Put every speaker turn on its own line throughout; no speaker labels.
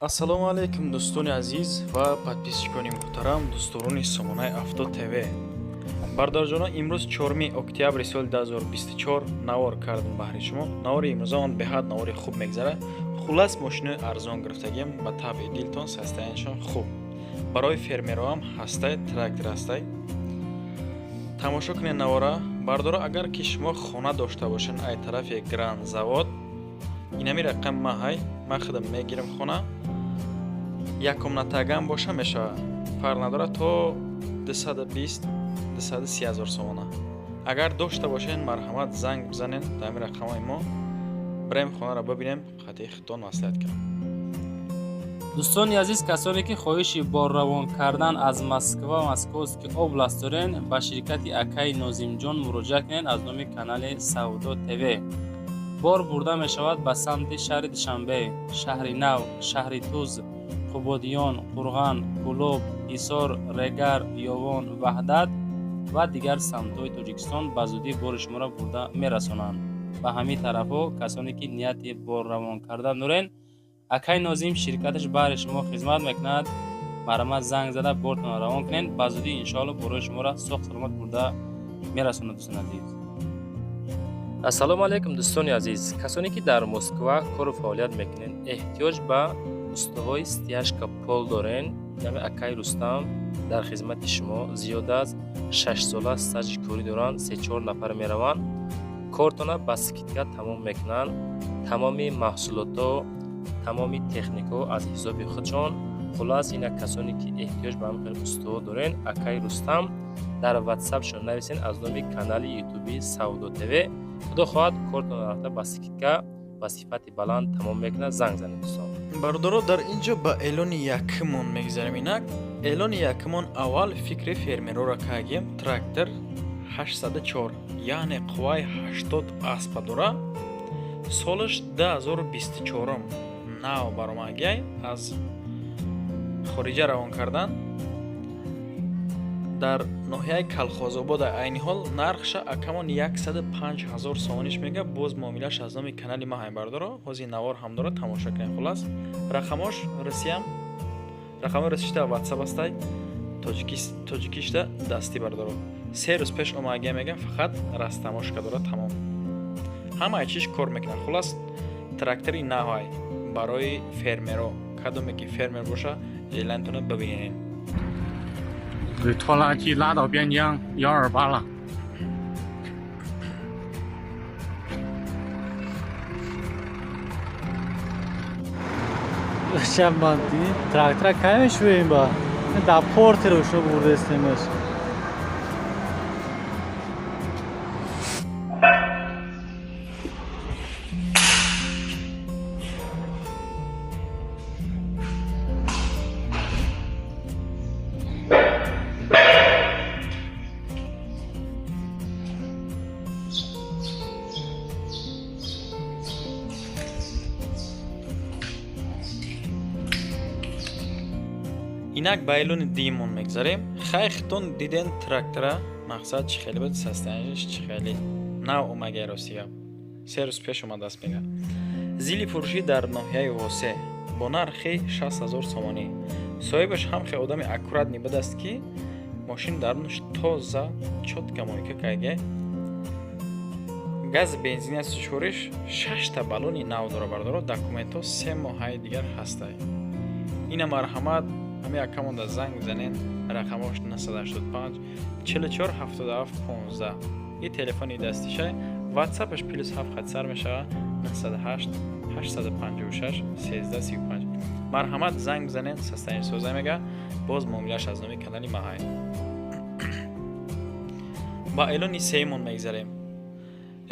ассалому алайкум дӯстони азиз ва подписчикони муҳтарам дӯсторони Сомонаи Авто ТВ. Бардорҷонон, имрӯз 4 октябри соли 2024 навор кардем баҳри шумо. Навори имрӯзаон беҳад навори хуб мегзарад. Хулас мошинои арзон гирифтагем ба табъи дилтон, состоянияшон хуб. Барои фермероам ҳастай, трактор ҳастай. Тамошо кунед навора. Бардоро агар ки шумо хона дошта бошед ай тарафи Гранд завод, инами рақам маҳай ма худам мегирам хона. Якомнатагам боша мешавад. Фарқ надорад то 220-230 ҳазор сомона. Агар дошта бошед марҳамат занг бизанед дар ин рақамҳои мо. Бирем хонаро бибинем, хати хитон маслиҳат кардем.
дӯстони азиз, касоне ки хоҳиши борравон кардан аз Москва ва Московский област дорен, ба ширкати Акай Нозимҷон муроҷиат кунед аз номи канали Савдо ТВ. Бор бурда мешавад ба самти шаҳри Душанбе, шаҳри Нав, шаҳри Туз, Қубодиён, Қурған, Кӯлоб, Ҳисор, Регар, Ёвон, Ваҳдат ва дигар самтҳои Тоҷикистон ба зудӣ бори шуморо бурда мерасонанд. Ба ҳамин тарафҳо касоне ки нияти борравон кардан дорен, Акай Нозим ширкаташ баҳри шумо хизмат мекунад. Марҳамат занг зада бортон равон кунед. Ба зудӣ иншоалло борои шуморо соҳ саломат бурда мерасонад. Дӯстони азиз, ассалому алайкум дӯстони азиз. Касоне ки дар Москва кору фаъолият мекунед, эҳтиёҷ ба устуҳои стяжка пол дорен, яъне Акай Рустам дар хизмати шумо. Зиёда аз 6 сола стажи корӣ доранд, 3-4 нафар мераванд. Кортона ба скидка тамом мекунанд. Тамоми маҳсулото, тамоми технико аз ҳисоби худшон. Хулас ина касоне ки эҳтиёҷ ба ҳамин устуҳо дорен, Акай Рустам дар ватсапшон нависен аз номи канали ютуби Савдо ТВ. худо хоҳад кортона рафта ба скидка ба сифати баланд тамом мекунад. Занг занед дӯстон.
Бардоро, дар инҷо ба эълони якмон мегзарем. Инак эълони якмон аввал фикри фермероро кардем. Трактор 804, яъне қувваи 80 аспа дора. Солаш 2024 нав баромадгиай аз хориҷа равон кардан. Дар ноҳияи Калхозобода айни ҳол нархша акамон 105 ҳазор сомониш мега. Боз муомилаш аз номи канали ма ҳам бардоро. ҳозир навор ҳам дора, тамоша кунед. Хулас рақамош расиям, рақамои расишта ватсап астай, тоҷикишта дастӣ бардоро. 3 рӯз пеш омадагия мега, фақат растамошка дора, тамом. Ҳамаи чиз кор мекунад. Хулас трактори наҳай барои фермеро, кадоме ки фермер боша, эълантона бибинед.
给拖拉机拉到边疆128了。
Şamanti traktora kaymış mıyım ba? Da porter uşu burada istemiş.
Инак ба эълони диимон мегзарем. Хай хитон диден трактора, мақсад чӣ хеле буд, состоянияш чӣ хеле нав омагаи ростига. 3 рӯз пеш омадааст мега. Зили фурӯшӣ дар ноҳияи Восе бо нархи 60 ҳазор сомонӣ. Соҳибаш ҳам хеле одами аккуратни буд аст ки мошин дарунаш тоза чотка мойка кайгай. Газ бензини сушориш 6 та баллони нав дора бардоро. Документҳо 3 моҳаи дигар ҳастай. Ина марҳамат ҳами акамон да занг занен. Рақамош 985 44 77 15. И телефони дастишай. ватсапаш +7 хат сар мешава 98 856 1335. марҳамат занг занен, состояние соза мега. Боз муомилаш аз номи канали маҳай. ба эълони сеимон мегзарем.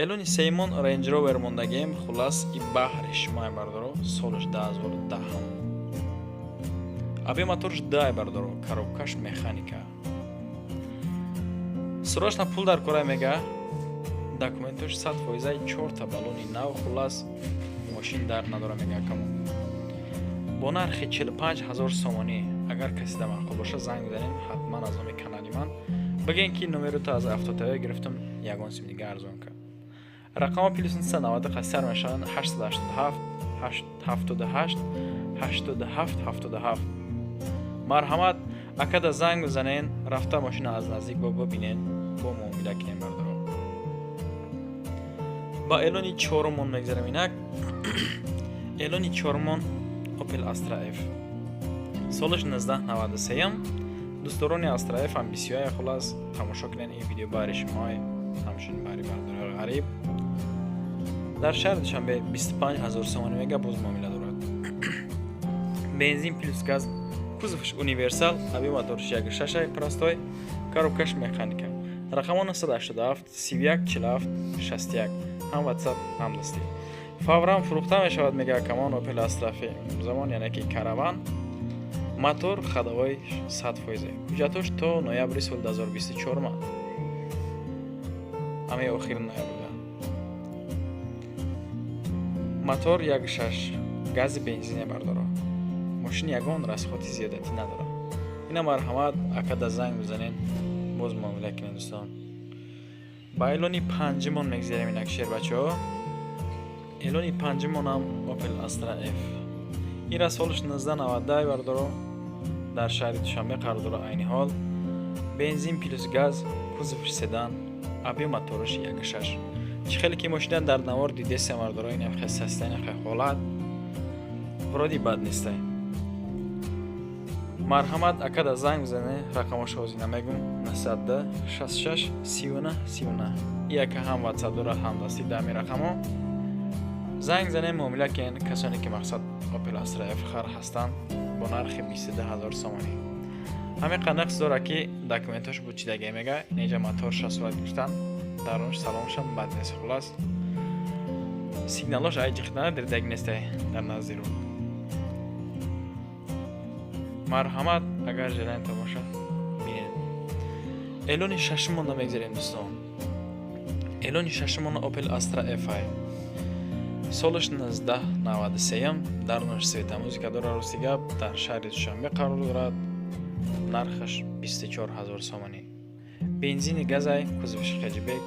эълони сеимон Range Rover мондагем. Хулас и баҳри шумай бардоро. Солаш 2010. Аби моторш дай бардоро, коробкаш механика. Срочно пул дар кора мега. Документош 100% 4 та баллони нав. Хулас мошин дар надора мега камон. Бо нархи 45 ҳазор сомонӣ. Агар каси да мақул боша занг занем, ҳатман аз номи канали ман бигӯед ки номеруто аз Авто ТВ гирифтам, ягон сим дига арзон кард. Рақамо +990 қасар мешаванд 887 78 8777. марҳамат, акада занг бизанен, рафта мошина аз наздик бибинен, бо муомила кинем бардоро. ба эълони чорумон мегзарам инак. эълони чорумон Opel Astra F. солиш 1993. дӯстдорони Astra F амбисияи хулас тамошо кунен ин видео баъри шумои ҳамчунин баъри бардории ғариб. дар шаҳри душанбе 25000 сомонӣ мега боз муомила дорад. бензин плюс газ, кузовш универсал, аби моторш 1.6 простой, коробкаш механика. рақамон 987 31 47 61. ҳам WhatsApp, ҳам дастӣ. фавран фурӯхта мешавад, мега камон Opel Astra F замон, яъне ки караван. мотор хадовои 100%. ҳуҷҷатош то ноябри соли 2024 ма. ҳамаи охири ноябрда. мотор 1.6 гази бензине бардоро. мошин ягон расходи зиёдатӣ надорад. ина марҳамат, акада занг бизанен, боз муомила кунен дӯстон. ба эълони панҷумон мегзарем инак шер бачаҳо. эълони панҷумонам Opel Astra F. ира солиш 1992 бардоро. дар шаҳри душанбе қарор дорад. айни ҳол бензин плюс газ, кузов седан, аби мотораш 1.6. чӣ хеле ки мошина дар навор дидесем бардоро. ин хе састаи хе ҳолат вроди бад нестай. марҳамат, акада занг бизане, рақамош ҳозина мегум 910 66 39 39. яка ҳам WhatsApp дорад, ҳам дастӣ дами рақамо. занг занем, муомила кен касоне ки мақсад Opel Astra F хар ҳастанд бо нархи 22000 сомонӣ. ҳамин қанақс дора ки документош бучидаге мега, неҷа мотор 6 сурат гуштан, дарунш салоншам бад нест. хулас сигналош ай ҷиқтана дирдаг нестай дар назди рӯ. марҳамат, агар ҷалайн тамоша бинед. эълони шашумона мегзарем дӯстон. эълони шашумона Opel Astra F. солиш 1993. дарунаш света музика дора. рости гап, дар шаҳри душанбе қарор дорад. нархаш 24000 сомонӣ. бензини газай, кузовиш хеҷбек,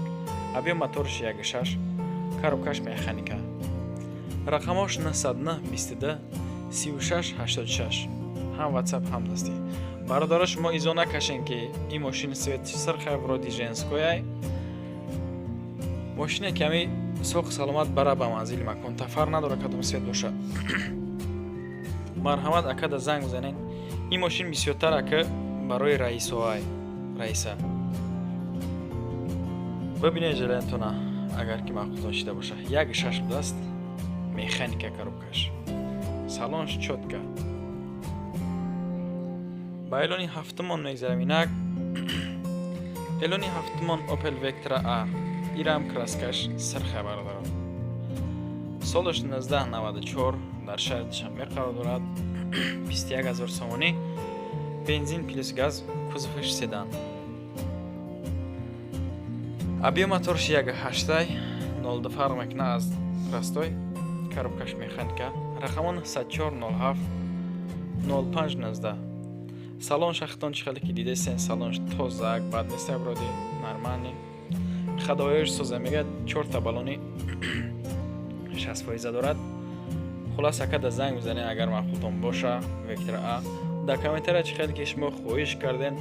аби моторш 1.6, коробкаш механика. рақамош 909 22 36 86. ҳам WhatsApp, ҳам дастӣ. бародара шумо изо накашен ки ин мошини свети сирхай вроди женскояй. мошине ками соқ саломат бара ба манзили макон. тафар надора кадом свет боша. марҳамат, акада занг бизанен. ин мошин бисёртар ака барои раисоай. раиса бибинед ҷалаянтона, агар ки мақултон шида боша. 1.6 будаст, механика коробкаш, салонш чотка. ба эълони ҳафтумон мегзарам инак. эълони ҳафтумон Opel Vectra A. ирам краскаш сирхай бардорад. солиш 1994. дар шаҳри душанбе қарор дорад. 21000 сомонӣ. бензин плюс газ, кузовиш седан. аби моторш 1.8, 0 фарқ мекунад аз растой, коробкаш механика. рақамон 7407 0519. салон шахтон чӣ хеле ки дидесен, салонш тозак, бад нестай вроди нормални. хадовоиш соза мега, 4 та балони 60% дорад. хулас акада занг бизане, агар мақултон боша Vectra A. дар комментария чӣ хеле ки шумо хоҳиш карден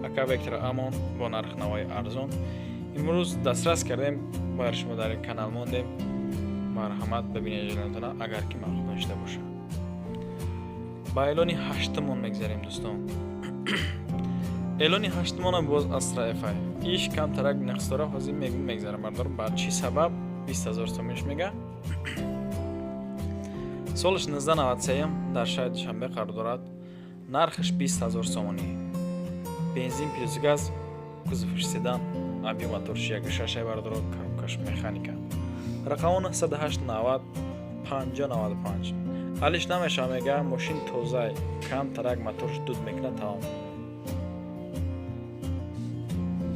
ака Vectra A-мон бо нархнавои арзон имрӯз дастрас кардем, бари шумо дар ин канал мондем. марҳамат, бибинед ҷалаянтона, агар ки мақултон шуда боша. ба эълони ҳаштумон мегзарем дӯстон. эълони ҳаштумонам боз Astra F. иш камтарак нақс дора, ҳозир мегум мегзарам бардор. ба чӣ сабаб 20000 сомониш мега. солиш 1993. дар шаҳри душанбе қарор дорад. нархаш 20000 сомонӣ. бензин плюс газ, кузовиш седан, аби моторш 1.6 бардорад, коробкаш механика. рақамон 908 90 5095. ҳалиш намешава мега, мошин тозай, камтарак моторш дуд мекунад, тамом.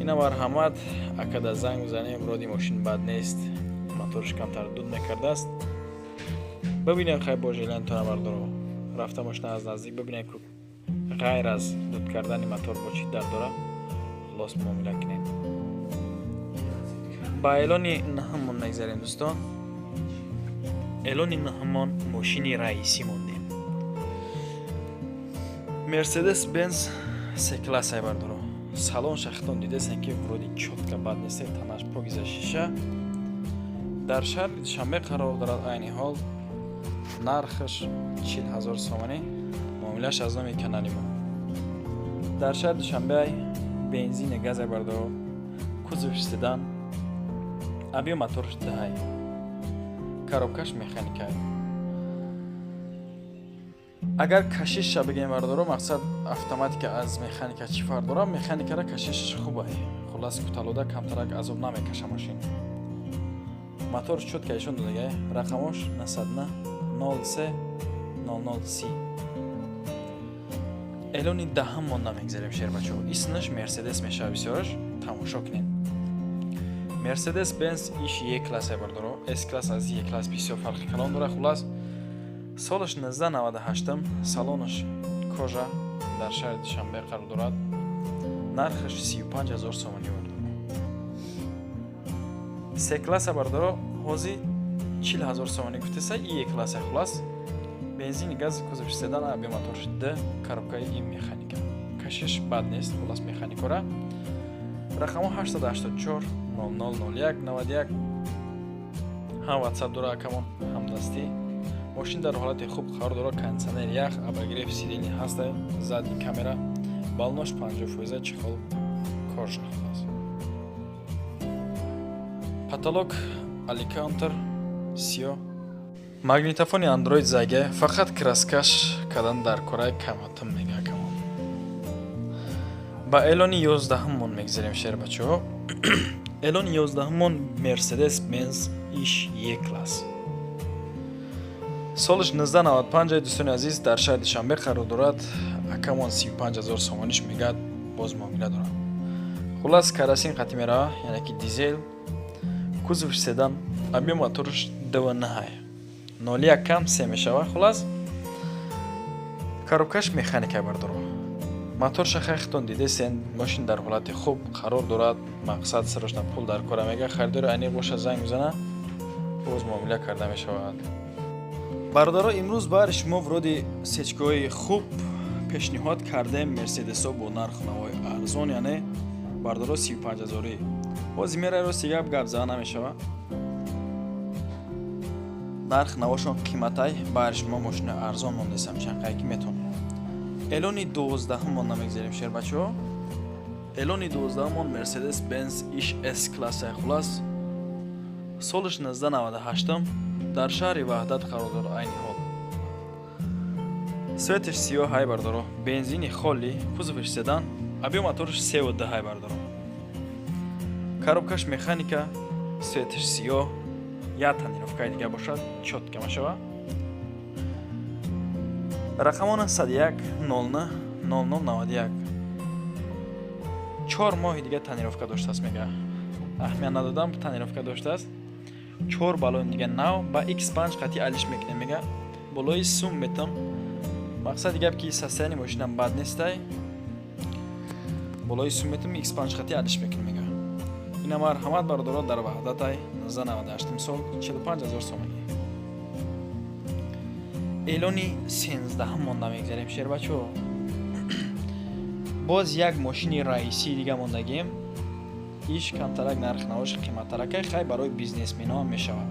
ина марҳамат, акада занг бизанем, вроди мошин бад нест, моторш камтар дуд мекардааст. бибинем хай бо ҷалаянтона бардоро. рафта мошина аз наздик бибинем ки ғайр аз дуд кардани мотор бо чӣ дард дора. хулос муомила кунем. ба эълони наҳумон мегзарем дӯстон. эълони наҳумон мошини раисӣ мондем. Mercedes Benz C-классай бардоро. Салон шахтон дидесен ки вуруди чотка бад нест, танаш погиза шиша. Дар шаҳри Душанбе қарор дорад. Айни ҳол нархаш 40,000 сомонӣ. Муомилаш аз номи канали мо. Дар шаҳри Душанбе бензин газай бардоро. Кузов седан. Абио моторш даҳай. Коробкаш механикай. Агар кашиша бигем бардоро, мақсад автоматика аз механика чӣ фарқ дорад? Механикара кашишаш хубай. Хулас куталода камтарак азоб намекаша машин. Мотор чётка ишон додагай. Рақамош 909 03 030. Элони даҳамон намегзарем шербачо. Исмаш Mercedes мешава бисёраш. Тамошо кунед. Mercedes Benz иш E-класса бардоро. S-класс аз E-класс бисёр фарқи калон дорад. Хулас солаш 1998 салонаш кожа дар шаҳри Душанбе қарор дорад. Нархаш 35,000 сомонӣ бардоро. C-класса бардоро ҳози 40,000 сомонӣ гуфтеса. E-класса хулас бензини газ кузов седан абио моторш D, коробкаи И механика. Кашиш бад нест, хулас механикора. Рақамо 884 0001 91. ҳам WhatsApp дора акамон, ҳам дастӣ. Мошин дар ҳолати хуб қарор дорад. Кондитсионер ях, обогрев сидени ҳаста, задни камера, балнош 50% чихол кожа хулас. Потолок Аликантер сиё. Магнитофони Android заге, фақат краскаш кадан дар кораи каматам мега камон. Ба элони 11-мон мегзарем шербачо. Элони 11-мон Mercedes Benz иш E-класс. Солаш 1995 дӯстони азиз дар шаҳри Душанбе қарор дорад. Акамон 35,000 сомониш мегад, боз муомила дорад. Хулас карасин қати мерава, яъне ки дизел, кузов седан, абио моторш ДВН-ҳай. 01 кам 3 мешава. Хулас коробкаш механика бардоро. Моторша хайхтон дидесен, машин дар ҳолати хуб қарор дорад. Мақсад срочно пул дар кора мега. Харидори айни боша занг мизана, боз муомила карда мешавад. Бардоро, имрӯз баъри шумо вуруди сечкаҳои хуб пешниҳод кардем. Мерседесо бо нарх навои арзон, яъне бардоро 35,000. бози мераро сигаб гап зада намешава. нарх навошон қиматай баъри шумо мошини арзон мондесам чанқайки метон. Элони 12-мон намегзарем шербачо. Элони 12-мон Mercedes Benz иш S-класса хулас. Солаш 1998 дар шаҳри Ваҳдат қарор дорад. Айни ҳол светиш сиёҳ ҳай бардоро. Бензини холи, кузовиш седан, абио моторш CO2 ҳай бардоро. Коробкаш механика, светиш сиёҳ, я тонировкаи дига бошад, чётка мешава. Рақамон 101 00 0091. 4 моҳи дига тонировка доштааст мега. Аҳамият надодам, тонировка доштааст. 4 балон дига нав ба X5 қати алиш мекунем мега. Болои сум метам. Мақсади гап ки состояние мошинам бад нестай. Болои сум метам X5 қати алиш мекунем мега. Ина марҳамат бардоро дар Ваҳдатай 1998 сол 45,000 сомонӣ. Элони 13-мон намегзарем шербачо. боз як мошини раисӣ дига мондагем. иш камтарак нарх навош қиматтаракай хай барои бизнесменҳо мешавад.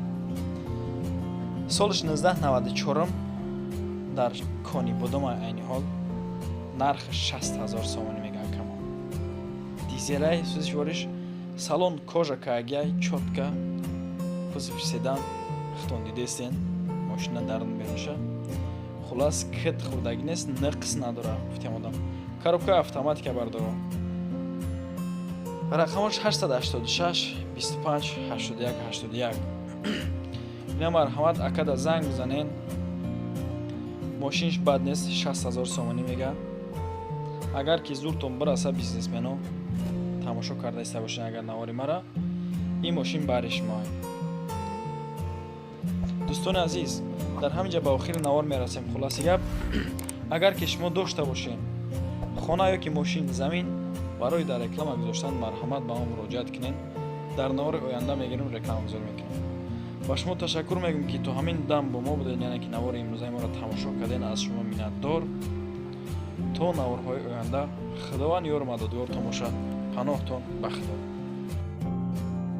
солаш 1994 дар кони будома айни ҳол нарх 60,000 сомонӣ мега камон. Дизелай сӯзиш вориш, салон кожа каагай, чотка, кузов седан, хтон дидесен, мошина дарн беруша. Хулас кит хурдаги нест, нақс надора гуфтем одам. Коробка автоматика бардоро. Рақамош 886 25 81 81. Ина марҳамат акада занг бизанен. Мошинш бад нест, 60,000 сомонӣ мега. Агар ки зуртон бираса бизнесмено тамошо карда иста бошен, агар навори мара ин мошин баъри шумо. дӯстони азиз, дар ҳаминҷа ба охири навор мерасем. хулоси гап, агар ки шумо дошта бошен хона ёки мошин, замин, барои дар реклама гузоштан марҳамат ба мо муроҷиат кунед. Дар навори оянда мегирем реклама гузор мекунем. ба шумо ташаккур мегӯем ки то ҳамин дам бо мо будед, яъне ки навори имрӯзаи моро тамошо карден. Аз шумо миннатдор. то наворҳои оянда худованд ёр мададгор тамоша паноҳтон ба худо.